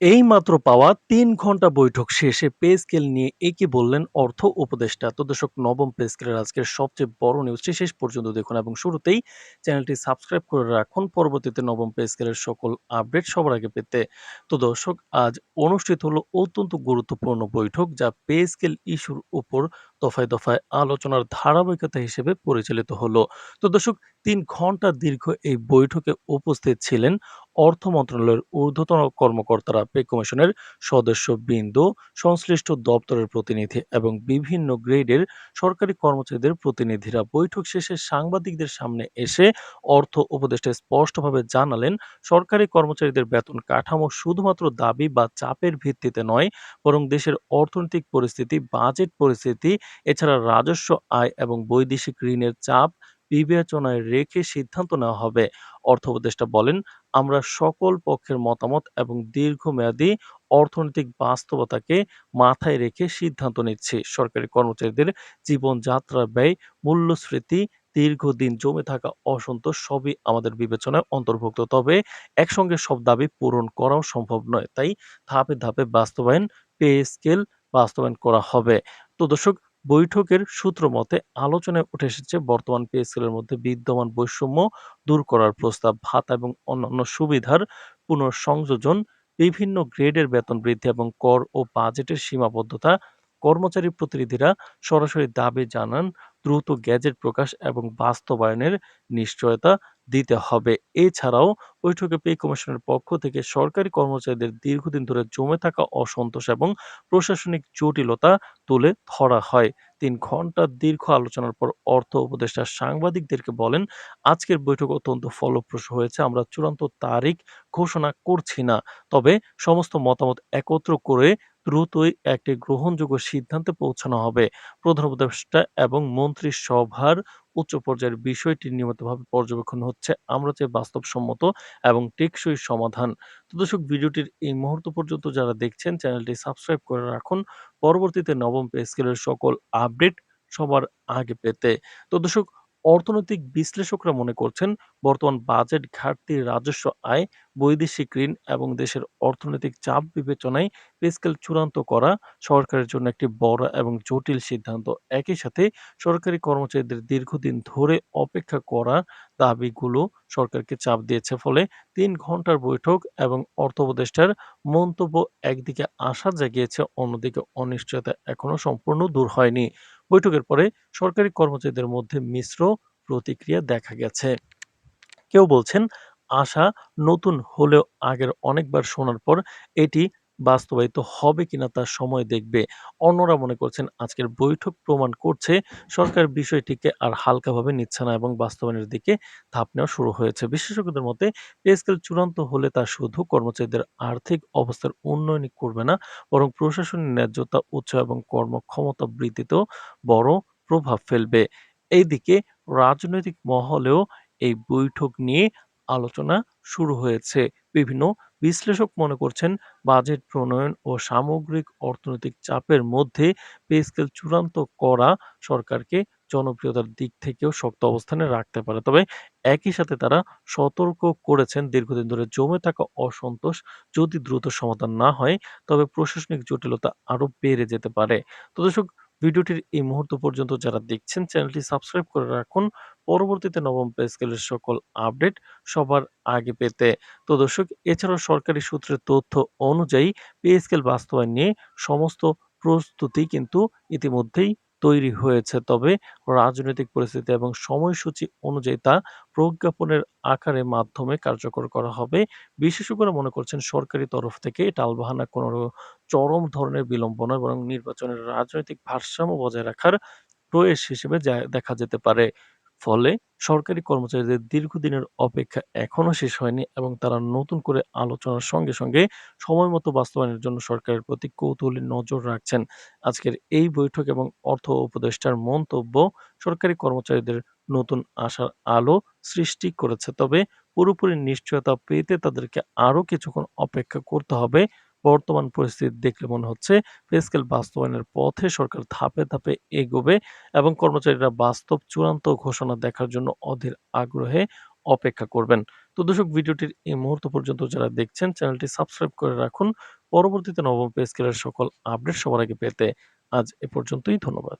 এইমাত্র পাওয়া ৩ ঘন্টা বৈঠক শেষে পে স্কেল নিয়ে কি বললেন অর্থ উপদেষ্টা? তো দর্শক, নবম পে স্কেলের আজকের সবচেয়ে বড় নিউজটি শেষ পর্যন্ত দেখুন এবং শুরুতেই চ্যানেলটি সাবস্ক্রাইব করে রাখুন পরবর্তীতে নবম পে স্কেলের সকল আপডেট সবার আগে পেতে। তো দর্শক, আজ অনুষ্ঠিত হলো অত্যন্ত গুরুত্বপূর্ণ বৈঠক যা পে স্কেল ইস্যুর উপর দফায় দফায় আলোচনার ধারাবাহিকতা হিসেবে পরিচালিত হলো। তো দর্শক, ৩ ঘন্টা দীর্ঘ এই বৈঠকে উপস্থিত ছিলেন অর্থ মন্ত্রণালয়ের ঊর্ধ্বতন কর্মকর্তারা, পে কমিশনের সদস্যবৃন্দ, সংশ্লিষ্ট দপ্তরের প্রতিনিধি এবং বিভিন্ন গ্রেডের সরকারি কর্মচারীদের প্রতিনিধিরা। বৈঠক শেষে সাংবাদিকদের সামনে এসে অর্থ উপদেষ্টা স্পষ্টভাবে জানালেন, সরকারি কর্মচারীদের বেতন কাঠামো শুধুমাত্র দাবি বা চাপের ভিত্তিতে নয়, বরং দেশের অর্থনৈতিক পরিস্থিতি, বাজেট পরিস্থিতি, এছাড়া রাজস্ব আয় এবং বৈদেশিক ঋণের চাপ বিবেচনায় রেখে সিদ্ধান্ত নেওয়া হবে। অর্থ উপদেষ্টা বলেন, আমরা সকল পক্ষের মতামত এবং দীর্ঘমেয়াদী অর্থনৈতিক বাস্তবতাকে মাথায় রেখে সিদ্ধান্ত নিচ্ছি। সরকারি কর্মচারীদের জীবনযাত্রার ব্যয়, মূল্যস্ফীতি, দীর্ঘদিন জমে থাকা অসন্তোষ সবই আমাদের বিবেচনায় অন্তর্ভুক্ত। তবে একসঙ্গে সব দাবি পূরণ করাও সম্ভব নয়। তাই ধাপে ধাপে পে স্কেল বাস্তবায়ন করা হবে। তো দর্শক, বৈঠকের সূত্র মতে আলোচনায় উঠে এসেছে বর্তমান পে স্কেলের মধ্যে বিদ্যমান বৈষম্য দূর করার প্রস্তাব, ভাতা এবং অন্যান্য সুবিধার পুনঃসংযোজন, বিভিন্ন গ্রেডের বেতন বৃদ্ধি এবং কর ও বাজেটের সীমাবদ্ধতা। কর্মচারী প্রতিনিধিরা সরাসরি দাবি জানান, দ্রুত গ্যাজেট প্রকাশ এবং বাস্তবায়নের নিশ্চয়তা দিতে হবে। এছাড়াও বৈঠকে পে কমিশনের পক্ষ থেকে সরকারি কর্মচারীদের দীর্ঘদিন ধরে জমে থাকা অসন্তোষ এবং প্রশাসনিক জটিলতা তুলে ধরা হয়। ৩ ঘন্টার দীর্ঘ আলোচনার পর অর্থ উপদেষ্টা সাংবাদিকদেরকে বলেন, আজকের বৈঠক অত্যন্ত ফলপ্রসূ হয়েছে। আমরা চূড়ান্ত তারিখ ঘোষণা করছি না। তবে সমস্ত মতামত একত্র করে দ্রুতই একটি গ্রহণযোগ্য সিদ্ধান্তে পৌঁছানো হবে। প্রধান উপদেষ্টা এবং মন্ত্রিসভার উচ্চ পর্যায়ের বিষয়টি নিয়মিতভাবে পর্যবেক্ষণ হচ্ছে। আমরা চাই বাস্তবসম্মত এবং টেকসই সমাধান। তো দর্শক, ভিডিওটির এই মুহূর্ত পর্যন্ত যারা দেখছেন চ্যানেলটি সাবস্ক্রাইব করে রাখুন পরবর্তীতে নবম পে স্কেলের সকল আপডেট সবার আগে পেতে। তো দর্শক, অর্থনৈতিক বিশ্লেষকরা মনে করছেন বর্তমান বাজেট ঘাটতি, রাজস্ব আয়, বৈদেশিক ঋণ এবং দেশের অর্থনৈতিক চাপ বিবেচনায় পে স্কেল চূড়ান্ত করা সরকারের জন্য একটি বড় এবং জটিল সিদ্ধান্ত। একই সাথে সরকারি কর্মচারীদের দীর্ঘদিন ধরে অপেক্ষা করা দাবিগুলো সরকারকে চাপ দিয়েছে। ফলে ৩ ঘন্টার বৈঠক এবং অর্থ উপদেষ্টার মন্তব্য একদিকে আশা জাগিয়েছে, অন্যদিকে অনিশ্চয়তা এখনো সম্পূর্ণ দূর হয়নি। বৈঠকের পরে সরকারি কর্মচারীদের মধ্যে মিশ্র প্রতিক্রিয়া দেখা গেছে। কেউ বলছেন আশা নতুন হলেও আগের অনেকবার শোনার পর এটি বাস্তবায়িত হবে কিনা তা সময় দেখবে। অন্যরা মনে করছেন আজকের বৈঠক প্রমাণ করছে সরকার বিষয়টিকে আর হালকাভাবে নিচ্ছে না এবং বাস্তবায়নের দিকে ধাপ নেওয়া শুরু হয়েছে। বিশেষজ্ঞদের মতে পে স্কেল চূড়ান্ত হলে তা শুধু কর্মচারীদের আর্থিক অবস্থার উন্নয়নই করবে না, বরং প্রশাসনের ন্যায্যতা, উৎসাহ এবং কর্মক্ষমতা বৃদ্ধিতেও বড় প্রভাব ফেলবে। এইদিকে রাজনৈতিক মহলেও এই বৈঠক নিয়ে আলোচনা শুরু হয়েছে। বিভিন্ন বিশ্লেষক মনে করছেন বাজেট প্রণয়ন ও সামগ্রিক অর্থনৈতিক চাপের মধ্যে পে স্কেল চূড়ান্ত করা সরকারকে জনপ্রিয়তার দিক থেকেও শক্ত অবস্থানে রাখতে পারে। তবে একই সাথে তারা সতর্ক করেছেন, দীর্ঘদিন ধরে জমে থাকা অসন্তোষ যদি দ্রুত সমাধান না হয় তবে প্রশাসনিক জটিলতা আরো বেড়ে যেতে পারে। তো দর্শক, ভিডিওটির এই মুহূর্ত পর্যন্ত যারা দেখছেন চ্যানেলটি সাবস্ক্রাইব করে রাখুন পরবর্তীতে নবম পে স্কেলের সকল আপডেট সবার আগে পেতে। তো দর্শক, এছাড়াও সরকারি সূত্রের তথ্য অনুযায়ী পে স্কেল বাস্তবায়ন নিয়ে সমস্ত প্রস্তুতি কিন্তু ইতিমধ্যেই তৈরি হয়েছে। তবে রাজনৈতিক পরিস্থিতি এবং সময়সূচি অনুযায়ী তা প্রজ্ঞাপনের আকারে মাধ্যমে কার্যকর করা হবে। বিশেষজ্ঞরা মনে করছেন সরকারি তরফ থেকে টালবাহানা কোনো চরম ধরনের বিলম্ব নয়, বরং নির্বাচনের রাজনৈতিক ভারসাম্য বজায় রাখার প্রয়াস হিসেবে দেখা যেতে পারে। ফলে সরকারি কর্মচারীদের দীর্ঘদিনের অপেক্ষা এখনো শেষ হয়নি এবং তারা নতুন করে আলোচনার সঙ্গে সঙ্গে সময়মতো বাস্তবায়নের জন্য সরকারের প্রতি কৌতূহলী নজর রাখছেন। আজকের এই বৈঠক এবং অর্থ উপদেষ্টার মন্তব্য সরকারি কর্মচারীদের নতুন আশার আলো সৃষ্টি করেছে। তবে পুরোপুরি নিশ্চয়তা পেতে তাদেরকে আরো কিছুক্ষণ অপেক্ষা করতে হবে। বর্তমান পরিস্থিতি দেখলে মনে হচ্ছে পে স্কেল বাস্তবায়নের পথে সরকার ধাপে ধাপে এগোবে এবং কর্মচারীরা বাস্তব চূড়ান্ত ঘোষণা দেখার জন্য অধীর আগ্রহে অপেক্ষা করবেন। তো দর্শক ভিডিওটির এই মুহূর্ত পর্যন্ত যারা দেখছেন চ্যানেলটি সাবস্ক্রাইব করে রাখুন। পরবর্তীতে নবম পে স্কেলের সকল আপডেট সবার আগে পেতে। আজ এ পর্যন্তই ধন্যবাদ।